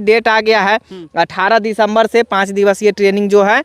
Date आ गया है 18 दिसंबर से 5 दिवसीय ट्रेनिंग जो है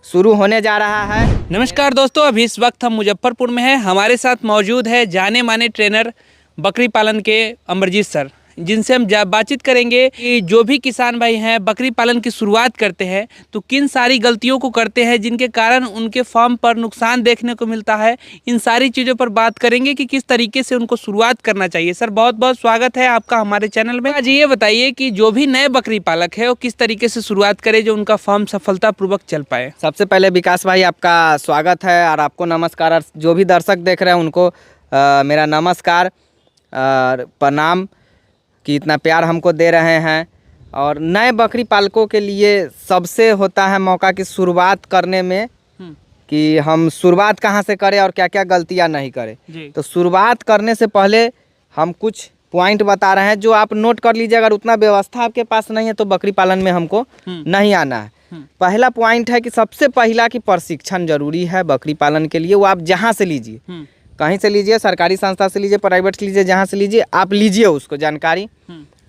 शुरू होने जा रहा है। नमस्कार दोस्तों, अभी इस वक्त हम मुजफ्फरपुर में हैं। हमारे साथ मौजूद है जाने माने ट्रेनर बकरी पालन के अमरजीत सर, जिनसे हम बातचीत करेंगे कि जो भी किसान भाई हैं बकरी पालन की शुरुआत करते हैं तो किन सारी गलतियों को करते हैं जिनके कारण उनके फार्म पर नुकसान देखने को मिलता है। इन सारी चीज़ों पर बात करेंगे कि किस तरीके से उनको शुरुआत करना चाहिए। सर बहुत बहुत स्वागत है आपका हमारे चैनल में। आज ये बताइए कि जो भी नए बकरी पालक है वो किस तरीके से शुरुआत करे जो उनका फार्म सफलतापूर्वक चल पाए। सबसे पहले विकास भाई आपका स्वागत है और आपको नमस्कार, और जो भी दर्शक देख रहे हैं उनको मेरा नमस्कार और प्रणाम कि इतना प्यार हमको दे रहे हैं। और नए बकरी पालकों के लिए सबसे होता है मौका की शुरुआत करने में कि हम शुरुआत कहाँ से करें और क्या क्या गलतियाँ नहीं करें। तो शुरुआत करने से पहले हम कुछ पॉइंट बता रहे हैं जो आप नोट कर लीजिए। अगर उतना व्यवस्था आपके पास नहीं है तो बकरी पालन में हमको नहीं आना है। पहला पॉइंट है कि सबसे पहला कि प्रशिक्षण जरूरी है बकरी पालन के लिए। वो आप जहाँ से लीजिए, कहीं से लीजिए, सरकारी संस्था से लीजिए, प्राइवेट से लीजिए, जहाँ से लीजिए आप लीजिए उसको जानकारी।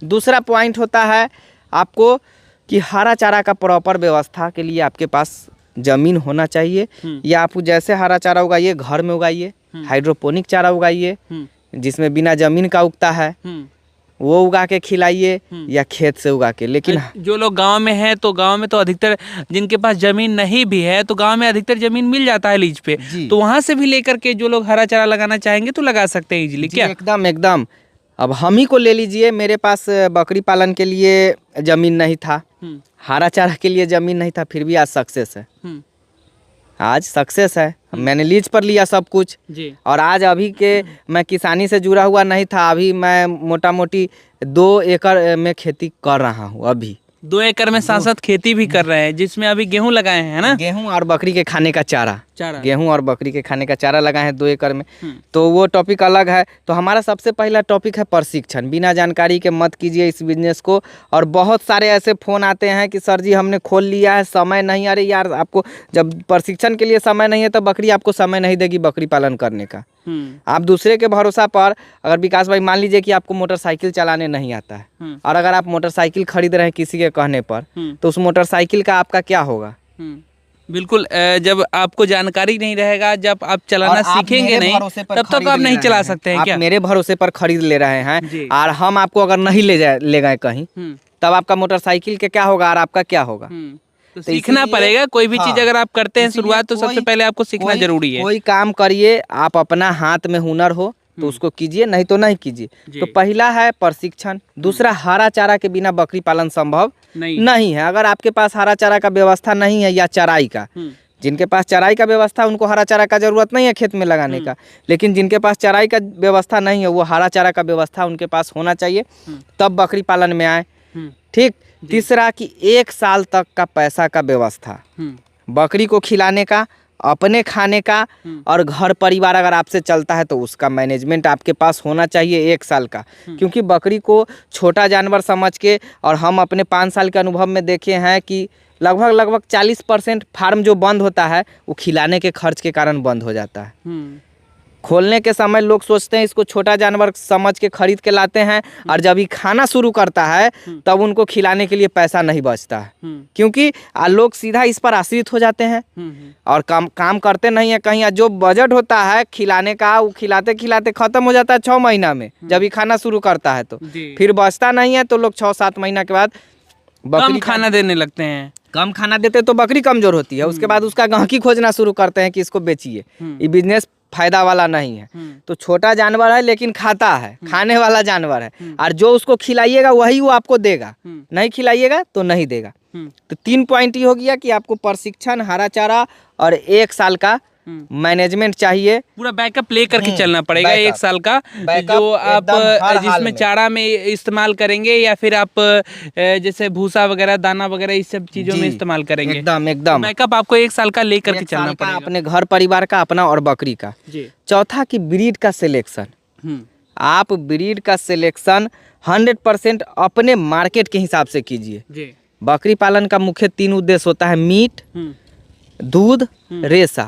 दूसरा पॉइंट होता है आपको कि हरा चारा का प्रॉपर व्यवस्था के लिए आपके पास ज़मीन होना चाहिए। या आप जैसे हरा चारा उगाइए घर में उगाइए, हाइड्रोपोनिक चारा उगाइए जिसमें बिना ज़मीन का उगता है, वो उगा के खिलाइए या खेत से उगा के। लेकिन जो लोग गांव में हैं तो गांव में तो अधिकतर जिनके पास जमीन नहीं भी है तो गांव में अधिकतर जमीन मिल जाता है लीज पे, तो वहां से भी लेकर के जो लोग हरा चारा लगाना चाहेंगे तो लगा सकते हैं इजीली। क्या एकदम एकदम। अब हम ही को ले लीजिए, मेरे पास बकरी पालन के लिए जमीन नहीं था, हरा चारा के लिए जमीन नहीं था, फिर भी आज सक्सेस है। आज सक्सेस है, मैंने लीज पर लिया सब कुछ जी। और आज अभी के मैं किसानी से जुड़ा हुआ नहीं था, अभी मैं मोटा मोटी 2 एकड़ में खेती कर रहा हूँ। अभी 2 एकड़ में साथ साथ खेती भी कर रहे हैं जिसमें अभी गेहूं लगाए हैं ना। गेहूं और बकरी के खाने का चारा गेहूं और बकरी के खाने का चारा लगाए हैं 2 एकड़ में। तो वो टॉपिक अलग है। तो हमारा सबसे पहला टॉपिक है प्रशिक्षण। बिना जानकारी के मत कीजिए इस बिजनेस को। और बहुत सारे ऐसे फ़ोन आते हैं कि सर जी हमने खोल लिया है, समय नहीं। अरे यार, आपको जब प्रशिक्षण के लिए समय नहीं है तो बकरी आपको समय नहीं देगी बकरी पालन करने का। आप दूसरे के भरोसा पर, अगर विकास भाई मान लीजिए कि आपको मोटरसाइकिल चलाने नहीं आता है और अगर आप मोटरसाइकिल खरीद रहे हैं किसी के कहने पर, तो उस मोटरसाइकिल का आपका क्या होगा? बिल्कुल, जब आपको जानकारी नहीं रहेगा, जब आप चलाना सीखेंगे नहीं, तब तक आप नहीं चला सकते हैं। आप मेरे भरोसे पर खरीद ले रहे हैं और हम आपको अगर नहीं ले गए कहीं, तब आपका मोटरसाइकिल के क्या होगा और आपका क्या होगा? तो सीखना पड़ेगा। कोई भी चीज अगर आप करते हैं शुरुआत तो सबसे पहले आपको सीखना जरूरी है। कोई काम करिए, आप अपना हाथ में हुनर हो तो उसको कीजिए, नहीं तो नहीं कीजिए। तो पहला है प्रशिक्षण। दूसरा, हरा चारा के बिना बकरी पालन संभव नहीं है। अगर आपके पास हरा चारा का व्यवस्था नहीं है या चराई का, जिनके पास चराई का व्यवस्था उनको हरा चारा का जरूरत नहीं है खेत में लगाने का, लेकिन जिनके पास चराई का व्यवस्था नहीं है वो हरा चारा का व्यवस्था उनके पास होना चाहिए, तब बकरी पालन में आए। ठीक। तीसरा कि 1 साल तक का पैसा का व्यवस्था, बकरी को खिलाने का, अपने खाने का, और घर परिवार अगर आपसे चलता है तो उसका मैनेजमेंट आपके पास होना चाहिए 1 साल का। क्योंकि बकरी को छोटा जानवर समझ के, और हम अपने 5 साल के अनुभव में देखे हैं कि लगभग 40% फार्म जो बंद होता है वो खिलाने के खर्च के कारण बंद हो जाता है। खोलने के समय लोग सोचते हैं इसको छोटा जानवर समझ के खरीद के लाते हैं, और जब ये खाना शुरू करता है तब उनको खिलाने के लिए पैसा नहीं बचता है, क्योंकि लोग सीधा इस पर आश्रित हो जाते हैं और काम करते नहीं है कहीं। जो बजट होता है खिलाने का वो खिलाते खिलाते खत्म हो जाता है 6 महीना में। जब ये खाना शुरू करता है तो फिर बचता नहीं है, तो लोग 6-7 महीना के बाद बकरी खाना देने लगते हैं। कम खाना देते तो बकरी कमजोर होती है। उसके बाद उसका गांहकी खोजना शुरू करते हैं कि इसको बेचिए। ये बिजनेस फायदा वाला नहीं है। तो छोटा जानवर है लेकिन खाता है, खाने वाला जानवर है, और जो उसको खिलाइएगा वही वो आपको देगा, नहीं खिलाइएगा तो नहीं देगा। तो 3 पॉइंट ये हो गया कि आपको प्रशिक्षण, हरा चारा और 1 साल का मैनेजमेंट चाहिए। पूरा बैकअप ले करके चलना पड़ेगा 1 साल का, जो आप जिसमें चारा में इस्तेमाल करेंगे या फिर आप जैसे भूसा वगैरह, दाना वगैरह इस सब चीजों में इस्तेमाल करेंगे। एकदम बैकअप आपको 1 साल का ले करके चलना पड़ेगा, अपने घर परिवार का, अपना और बकरी का। चौथा कि ब्रीड का सिलेक्शन। आप ब्रीड का सिलेक्शन 100% अपने मार्केट के हिसाब से कीजिए। बकरी पालन का मुख्य 3 उद्देश्य होता है: मीट, दूध, रेशा।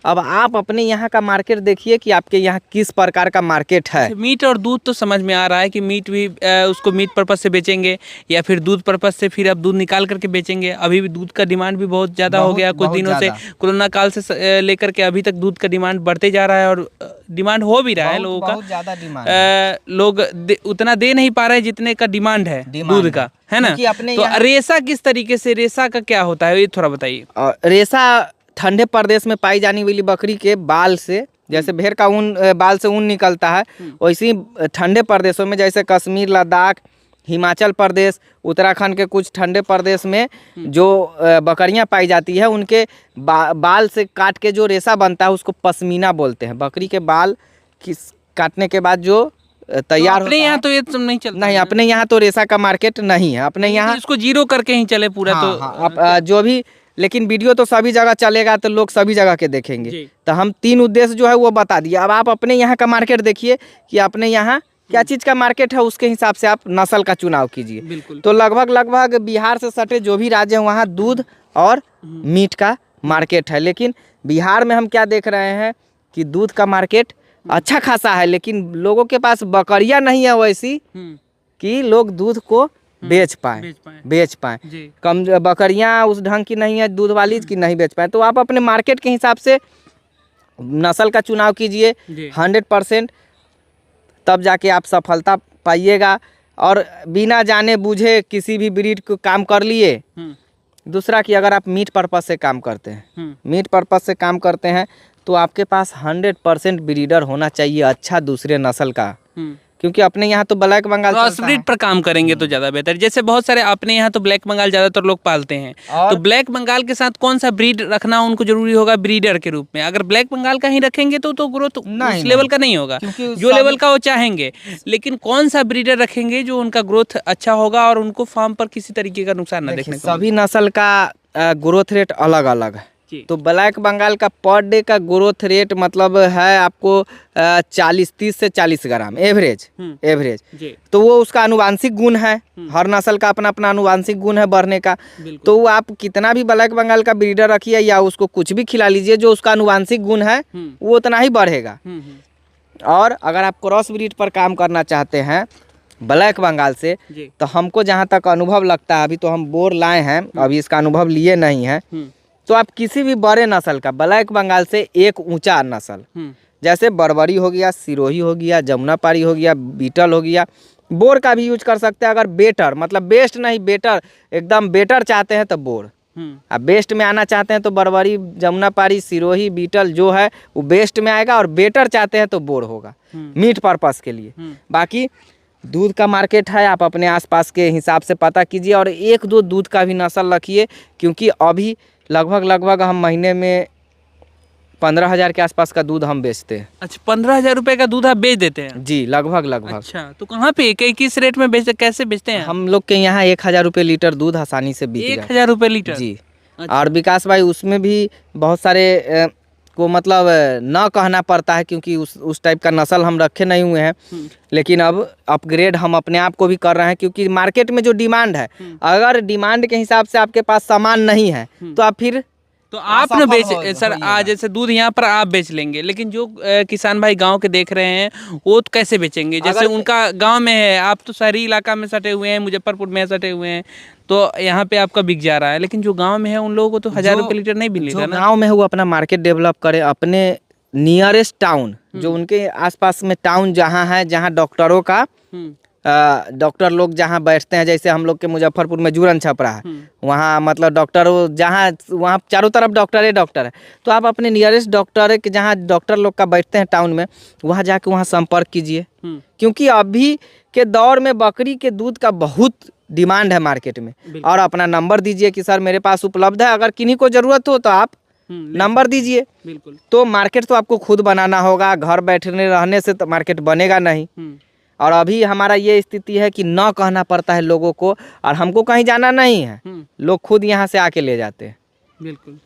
अब आप अपने यहाँ का मार्केट देखिए कि आपके यहाँ किस प्रकार का मार्केट है। मीट और दूध तो समझ में आ रहा है कि मीट भी उसको मीट पर्पज से बेचेंगे या फिर दूध पर्पज से फिर अब दूध निकाल करके बेचेंगे। अभी भी दूध का डिमांड भी बहुत ज़्यादा हो गया कुछ दिनों से, कोरोना काल से लेकर के अभी तक दूध का डिमांड बढ़ते जा रहा है और डिमांड हो भी रहा है लोगों का। बहुत ज़्यादा डिमांड, लोग उतना दे नहीं पा रहे जितने का डिमांड है दूध का, है ना। तो रेशा किस तरीके से, रेशा का क्या होता है ये थोड़ा बताइए। रेशा ठंडे प्रदेश में पाई जाने वाली बकरी के बाल से, जैसे भेड़ का ऊन, बाल से ऊन निकलता है, वैसे ही ठंडे प्रदेशों में जैसे कश्मीर, लद्दाख, हिमाचल प्रदेश, उत्तराखंड के कुछ ठंडे प्रदेश में जो बकरियां पाई जाती है उनके बाल से काट के जो रेशा बनता है उसको पश्मीना बोलते हैं। बकरी के बाल काटने के बाद जो तैयार अपने यहाँ तो ये सब नहीं चलता। नहीं, अपने यहाँ तो रेशा का मार्केट नहीं है। अपने यहाँ इसको जीरो करके ही चले पूरा। हाँ, तो हाँ, जो भी, लेकिन वीडियो तो सभी जगह चलेगा तो लोग सभी जगह के देखेंगे। तो हम 3 उद्देश्य जो है वो बता दिए। अब आप अपने यहाँ का मार्केट देखिए कि अपने यहाँ क्या चीज़ का मार्केट है, उसके हिसाब से आप नस्ल का चुनाव कीजिए। तो लगभग बिहार से सटे जो भी राज्य हैं वहाँ दूध और मीट का मार्केट है। लेकिन बिहार में हम क्या देख रहे हैं कि दूध का मार्केट अच्छा खासा है, लेकिन लोगों के पास बकरियां नहीं है वैसी कि लोग दूध को बेच पाए। कम बकरियां उस ढंग की नहीं है दूध वाली कि नहीं बेच पाए। तो आप अपने मार्केट के हिसाब से नस्ल का चुनाव कीजिए 100%, तब जाके आप सफलता पाइएगा। और बिना जाने बूझे किसी भी ब्रीड को काम कर लिए। दूसरा कि अगर आप मीट पर्पज से काम करते हैं, तो आपके पास 100% ब्रीडर होना चाहिए अच्छा दूसरे नस्ल का, क्योंकि अपने यहाँ तो ब्लैक बंगाल क्रॉस ब्रीड पर काम करेंगे तो ज़्यादा बेहतर। जैसे बहुत सारे अपने यहाँ तो ब्लैक बंगाल ज़्यादातर लोग पालते हैं, तो ब्लैक बंगाल के साथ कौन सा ब्रीड रखना उनको जरूरी होगा ब्रीडर के रूप में। अगर ब्लैक बंगाल का ही रखेंगे तो ग्रोथ उस लेवल का नहीं होगा जो लेवल का वो चाहेंगे। लेकिन कौन सा ब्रीडर रखेंगे जो उनका ग्रोथ अच्छा होगा और उनको फार्म पर किसी तरीके का नुकसान न देखने को। सभी नस्ल का ग्रोथ रेट अलग अलग है। तो ब्लैक बंगाल का पर डे का ग्रोथ रेट मतलब है आपको 30 से 40 ग्राम एवरेज। तो वो उसका आनुवांशिक गुण है, हर नस्ल का अपना अपना आनुवांशिक गुण है बढ़ने का। तो वो आप कितना भी ब्लैक बंगाल का ब्रीडर रखिए या उसको कुछ भी खिला लीजिए, जो उसका आनुवांशिक गुण है वो उतना ही बढ़ेगा। और अगर आप क्रॉस ब्रीड पर काम करना चाहते हैं ब्लैक बंगाल से, तो हमको जहाँ तक अनुभव लगता है, अभी तो हम बोर लाए हैं, अभी इसका अनुभव लिए नहीं है, तो आप किसी भी बड़े नस्ल का ब्लैक बंगाल से एक ऊंचा नस्ल, जैसे बरबरी हो गया, सिरोही हो गया, जमुनापारी हो गया, बीटल हो गया, बोर का भी यूज कर सकते हैं। अगर बेटर मतलब बेस्ट नहीं, बेटर एकदम बेटर चाहते हैं तो बोर, अब बेस्ट में आना चाहते हैं तो बरबरी, जमुनापारी, सिरोही, बीटल जो है वो बेस्ट में आएगा, और बेटर चाहते हैं तो बोर होगा मीट पर्पस के लिए। बाकी दूध का मार्केट है, आप अपने आसपास के हिसाब से पता कीजिए और 1-2 दूध का भी नस्ल रखिए, क्योंकि अभी लगभग हम महीने में 15,000 के आसपास का दूध हम बेचते हैं। अच्छा, 15,000 रुपए का दूध आप बेच देते हैं? जी, लगभग। अच्छा, तो कहाँ पे किस रेट में बेचते, कैसे बेचते हैं? हम लोग के यहाँ 1,000 रुपये लीटर दूध आसानी से बिक जाता है। 1,000 रुपये लीटर? जी। अच्छा। और विकास भाई उसमें भी बहुत सारे को मतलब न कहना पड़ता है, क्योंकि उस टाइप का नस्ल हम रखे नहीं हुए हैं, लेकिन अब अपग्रेड हम अपने आप को भी कर रहे हैं, क्योंकि मार्केट में जो डिमांड है, अगर डिमांड के हिसाब से आपके पास सामान नहीं है तो आप फिर तो आप न बेच सर, आज जैसे दूध यहाँ पर आप बेच लेंगे, लेकिन जो किसान भाई गांव के देख रहे हैं वो तो कैसे बेचेंगे? जैसे उनका गांव में है, आप तो शहरी इलाका में सटे हुए हैं, मुजफ्फरपुर में सटे हुए हैं, तो यहाँ पे आपका बिक जा रहा है, लेकिन जो गांव में है उन लोगों को तो 1,000 रुपये लीटर नहीं मिलेगा ना। गाँव में है वो अपना मार्केट डेवलप करे, अपने नियरेस्ट टाउन जो उनके आसपास में टाउन जहाँ है, जहाँ डॉक्टरों का डॉक्टर लोग जहाँ बैठते हैं, जैसे हम लोग के मुजफ्फरपुर में जूरन छपरा है, वहाँ मतलब डॉक्टर जहाँ, वहाँ चारों तरफ डॉक्टर है। तो आप अपने नियरेस्ट डॉक्टर के जहाँ डॉक्टर लोग का बैठते हैं टाउन में, वहाँ जाके वहाँ संपर्क कीजिए, क्योंकि अभी के दौर में बकरी के दूध का बहुत डिमांड है मार्केट में। और अपना नंबर दीजिए कि सर मेरे पास उपलब्ध है, अगर किन्हीं को ज़रूरत हो तो आप नंबर दीजिए। बिल्कुल। तो मार्केट तो आपको खुद बनाना होगा, घर बैठने रहने से तो मार्केट बनेगा नहीं। और अभी हमारा ये स्थिति है कि न कहना पड़ता है लोगों को, और हमको कहीं जाना नहीं है, लोग खुद यहाँ से आके ले जाते हैं। बिल्कुल।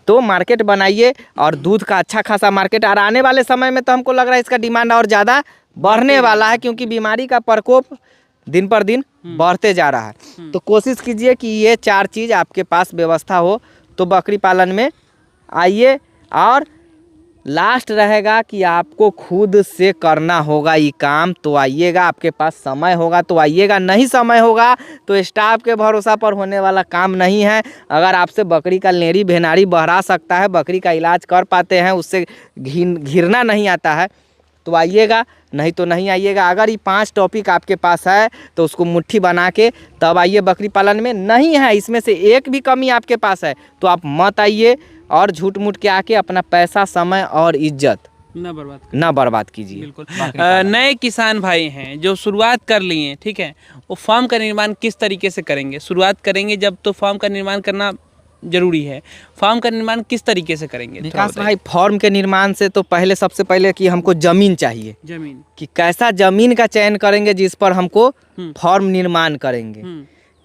तो मार्केट बनाइए, और दूध का अच्छा खासा मार्केट, और आने वाले समय में तो हमको लग रहा है इसका डिमांड और ज़्यादा बढ़ने वाला है, क्योंकि बीमारी का प्रकोप दिन पर दिन बढ़ते जा रहा है। तो कोशिश कीजिए कि ये 4 चीज़ आपके पास व्यवस्था हो, तो बकरी पालन में आइए। और लास्ट रहेगा कि आपको खुद से करना होगा ये काम, तो आइएगा। आपके पास समय होगा तो आइएगा, नहीं समय होगा तो स्टाफ के भरोसा पर होने वाला काम नहीं है। अगर आपसे बकरी का लेड़ी भेनाड़ी बहरा सकता है, बकरी का इलाज कर पाते हैं, उससे घिरना नहीं आता है, तो आइएगा, नहीं तो नहीं आइएगा। अगर ये 5 टॉपिक आपके पास है तो उसको मुट्ठी बना के तब आइए बकरी पालन में। नहीं है, इसमें से एक भी कमी आपके पास है तो आप मत आइए और झूठ मूठ के आके अपना पैसा, समय और इज्जत ना बर्बाद कीजिए। बिल्कुल। नए किसान भाई हैं जो शुरुआत कर लिए हैं, ठीक है, वो फार्म का निर्माण किस तरीके से करेंगे? शुरुआत करेंगे जब तो फार्म का निर्माण करना जरूरी है। फार्म का निर्माण किस तरीके से करेंगे विकास भाई? फार्म के निर्माण से तो पहले सबसे पहले कि हमको जमीन चाहिए। जमीन कि कैसा जमीन का चयन करेंगे जिस पर हमको फार्म निर्माण करेंगे।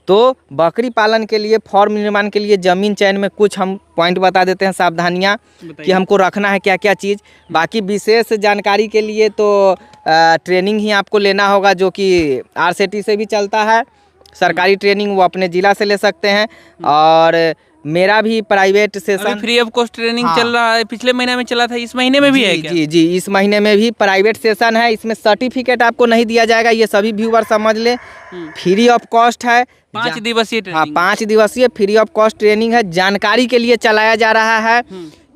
तो बकरी पालन के लिए, फार्म निर्माण के लिए जमीन चयन में कुछ हम पॉइंट बता देते हैं, सावधानियां कि हमको रखना है क्या क्या चीज़। बाकी विशेष जानकारी के लिए तो ट्रेनिंग ही आपको लेना होगा, जो कि RCT से भी चलता है सरकारी ट्रेनिंग, वो अपने ज़िला से ले सकते हैं। और मेरा भी private session free of cost training चल रहा है, पिछले महीने में चला था, इस महीने में भी है क्या? जी, इस महीने में भी प्राइवेट सेशन है। इसमें सर्टिफिकेट आपको नहीं दिया जाएगा, ये सभी व्यूअर समझ ले। फ्री ऑफ कॉस्ट है, 5 दिवसीय ट्रेनिंग। हाँ, 5 दिवसीय फ्री ऑफ कॉस्ट ट्रेनिंग है। जानकारी के लिए चलाया जा रहा है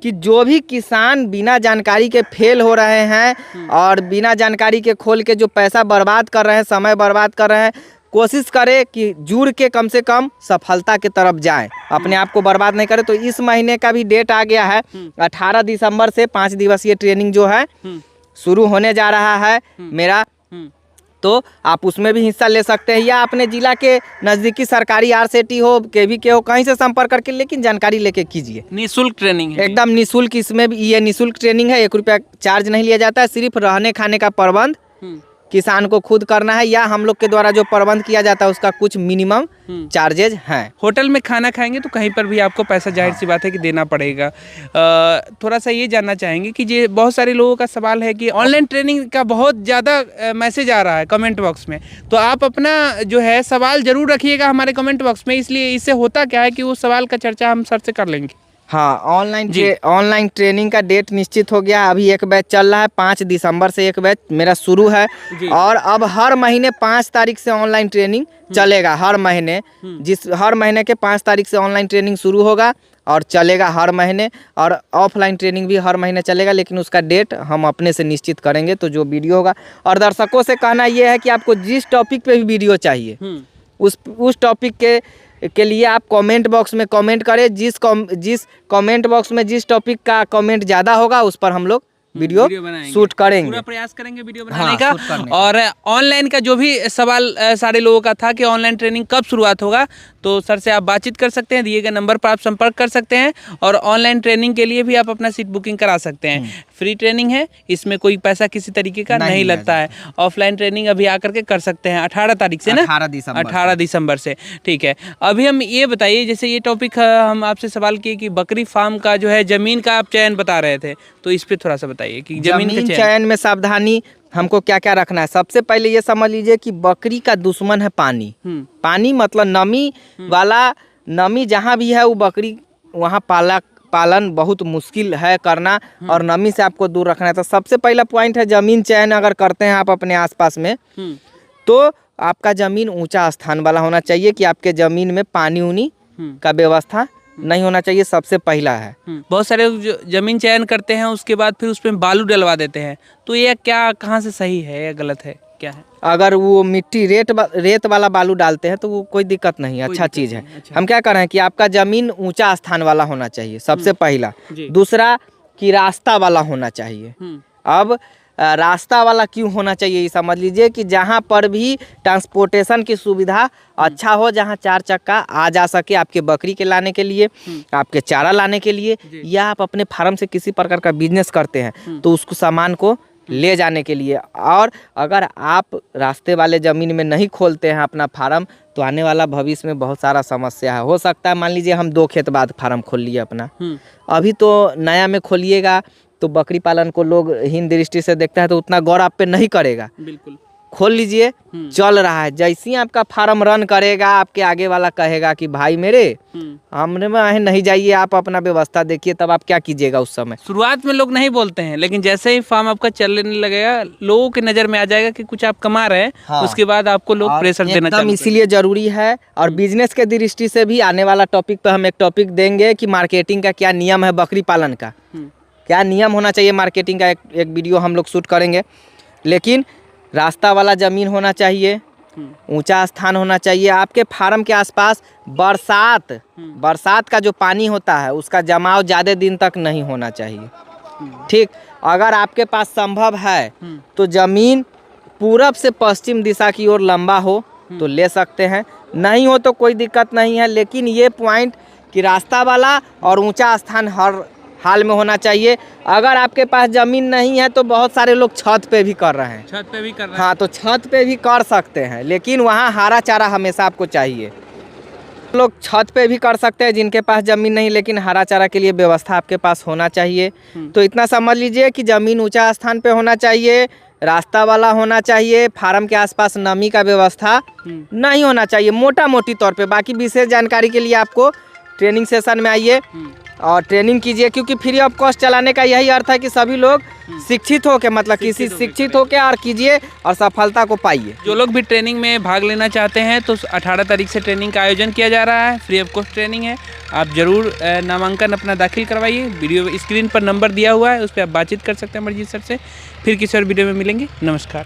कि जो भी किसान बिना जानकारी के फेल हो रहे हैं और बिना जानकारी के खोल के जो पैसा बर्बाद कर रहे हैं, समय बर्बाद कर रहे हैं, कोशिश करें कि जुड़ के कम से कम सफलता की तरफ जाएं, अपने आप को बर्बाद नहीं करें। तो इस महीने का भी डेट आ गया है, 18 दिसंबर से 5 दिवसीय ट्रेनिंग जो है शुरू होने जा रहा है मेरा। तो आप उसमें भी हिस्सा ले सकते हैं, या अपने जिला के नज़दीकी सरकारी RCT हो, KVK हो, कहीं से संपर्क करके, लेकिन जानकारी लेके कीजिए। निःशुल्क ट्रेनिंग है, एकदम निःशुल्क। इसमें भी ये निःशुल्क ट्रेनिंग है, 1 रुपया चार्ज नहीं लिया जाता है। सिर्फ रहने खाने का प्रबंध किसान को खुद करना है, या हम लोग के द्वारा जो प्रबंध किया जाता है उसका कुछ मिनिमम चार्जेज हैं। होटल में खाना खाएंगे तो कहीं पर भी आपको पैसा जाहिर सी बात है कि देना पड़ेगा। थोड़ा सा ये जानना चाहेंगे कि ये बहुत सारे लोगों का सवाल है कि ऑनलाइन ट्रेनिंग का बहुत ज़्यादा मैसेज आ रहा है कमेंट बॉक्स में, तो आप अपना जो है सवाल ज़रूर रखिएगा हमारे कमेंट बॉक्स में। इसलिए इससे होता क्या है कि उस सवाल का चर्चा हम सर से कर लेंगे। हाँ, ऑनलाइन ट्रेनिंग का डेट निश्चित हो गया। अभी एक बैच चल रहा है, 5 दिसंबर से एक बैच मेरा शुरू है। और अब हर महीने 5 तारीख से ऑनलाइन ट्रेनिंग चलेगा। हर महीने हर महीने के 5 तारीख से ऑनलाइन ट्रेनिंग शुरू होगा और चलेगा हर महीने। और ऑफलाइन ट्रेनिंग भी हर महीने चलेगा, लेकिन उसका डेट हम अपने से निश्चित करेंगे। तो जो वीडियो होगा, और दर्शकों से कहना ये है कि आपको जिस टॉपिक पे भी वीडियो चाहिए उस टॉपिक के लिए आप कमेंट बॉक्स में कमेंट करें। जिस कमेंट बॉक्स में जिस टॉपिक का कमेंट ज़्यादा होगा उस पर हम लोग वीडियो शूट करेंगे, पूरा प्रयास करेंगे वीडियो बनाने का। और ऑनलाइन का जो भी सवाल सारे लोगों का था कि ऑनलाइन ट्रेनिंग कब शुरुआत होगा, तो सर से आप बातचीत कर सकते हैं, दिए गए नंबर पर आप संपर्क कर सकते हैं। और ऑनलाइन ट्रेनिंग के लिए भी आप अपना सीट बुकिंग करा सकते हैं। फ्री ट्रेनिंग है, इसमें कोई पैसा किसी तरीके का नहीं लगता है। ऑफलाइन ट्रेनिंग अभी आकर के कर सकते हैं 18 तारीख से ना, 18 दिसंबर से। ठीक है, अभी हम ये बताइए, जैसे ये टॉपिक हम आपसे सवाल किए कि बकरी फार्म का जो है जमीन का आप चयन बता रहे थे, तो इस पर थोड़ा सा बताइए कि जमीन चयन में सावधानी हमको क्या क्या रखना है। सबसे पहले ये समझ लीजिए कि बकरी का दुश्मन है पानी। पानी मतलब नमी वाला, नमी जहाँ भी है वो बकरी वहाँ पालन बहुत मुश्किल है करना, और नमी से आपको दूर रखना है। तो सबसे पहला पॉइंट है जमीन चयन अगर करते हैं आप अपने आसपास में, तो आपका जमीन ऊंचा स्थान वाला होना चाहिए, कि आपके जमीन में पानी उनी का व्यवस्था नहीं होना चाहिए, सबसे पहला है। बहुत सारे जो जमीन चयन करते हैं उसके बाद फिर उसमें बालू डलवा देते हैं, तो ये क्या कहाँ से सही है या गलत है, क्या है? अगर वो मिट्टी रेत वाला बालू डालते हैं तो वो कोई दिक्कत नहीं है, अच्छा चीज़ है। हम क्या कर रहे हैं कि आपका जमीन ऊंचा स्थान वाला होना चाहिए, सबसे पहला। दूसरा कि रास्ता वाला होना चाहिए। अब रास्ता वाला क्यों होना चाहिए ये समझ लीजिए कि जहाँ पर भी ट्रांसपोर्टेशन की सुविधा अच्छा हो, जहाँ 4 चक्का आ जा सके आपके बकरी के लाने के लिए, आपके चारा लाने के लिए, या आप अपने फार्म से किसी प्रकार का बिजनेस करते हैं तो उसको सामान को ले जाने के लिए। और अगर आप रास्ते वाले ज़मीन में नहीं खोलते हैं अपना फार्म, तो आने वाला भविष्य में बहुत सारा समस्या है। हो सकता है मान लीजिए हम 2 खेत बाद फार्म खोल लिए अपना, अभी तो नया में खोलिएगा तो बकरी पालन को लोग हीन दृष्टि से देखता है, तो उतना गौर आप पे नहीं करेगा। बिल्कुल। खोल लीजिए, चल रहा है। जैसे ही आपका फार्म रन करेगा, आपके आगे वाला कहेगा कि भाई मेरे हमने में नहीं जाइए, आप अपना व्यवस्था देखिए, तब आप क्या कीजिएगा उस समय? शुरुआत में लोग नहीं बोलते हैं, लेकिन जैसे ही फार्म आपका चलने लगेगा, लोगों की नज़र में आ जाएगा कि कुछ आप कमा रहे हैं। हाँ। उसके बाद आपको लोग प्रेशर देना चालू। इसीलिए जरूरी है। और बिजनेस के दृष्टि से भी आने वाला टॉपिक पे हम एक टॉपिक देंगे कि मार्केटिंग का क्या नियम है, बकरी पालन का क्या नियम होना चाहिए, मार्केटिंग का एक वीडियो हम लोग शूट करेंगे। लेकिन रास्ता वाला ज़मीन होना चाहिए, ऊंचा स्थान होना चाहिए। आपके फार्म के आसपास बरसात का जो पानी होता है उसका जमाव ज़्यादा दिन तक नहीं होना चाहिए। ठीक, अगर आपके पास संभव है तो ज़मीन पूरब से पश्चिम दिशा की ओर लंबा हो तो ले सकते हैं, नहीं हो तो कोई दिक्कत नहीं है। लेकिन ये पॉइंट कि रास्ता वाला और ऊंचा स्थान हर हाल में होना चाहिए। अगर आपके पास ज़मीन नहीं है तो बहुत सारे लोग छत पे भी कर रहे हैं। छत पे भी कर रहे हैं। हाँ, तो छत पे भी कर सकते हैं, लेकिन वहाँ हरा चारा हमेशा आपको चाहिए। लोग छत पे भी कर सकते हैं जिनके पास ज़मीन नहीं, लेकिन हरा चारा के लिए व्यवस्था आपके पास होना चाहिए। तो इतना समझ लीजिए कि ज़मीन ऊंचा स्थान पे होना चाहिए, रास्ता वाला होना चाहिए, फार्म के आसपास नमी का व्यवस्था नहीं होना चाहिए, मोटा मोटी तौर पे। बाकी विशेष जानकारी के लिए आपको ट्रेनिंग सेशन में आइए और ट्रेनिंग कीजिए, क्योंकि फ्री ऑफ कॉस्ट चलाने का यही अर्थ है कि सभी लोग शिक्षित होकर, मतलब किसी शिक्षित होकर और कीजिए और सफलता को पाइए। जो लोग भी ट्रेनिंग में भाग लेना चाहते हैं तो 18 तारीख से ट्रेनिंग का आयोजन किया जा रहा है, फ्री ऑफ कॉस्ट ट्रेनिंग है। आप जरूर नामांकन अपना दाखिल करवाइए। वीडियो स्क्रीन पर नंबर दिया हुआ है, उस पर आप बातचीत कर सकते हैं अमरजीत सर से। फिर किसी और वीडियो में मिलेंगे। नमस्कार।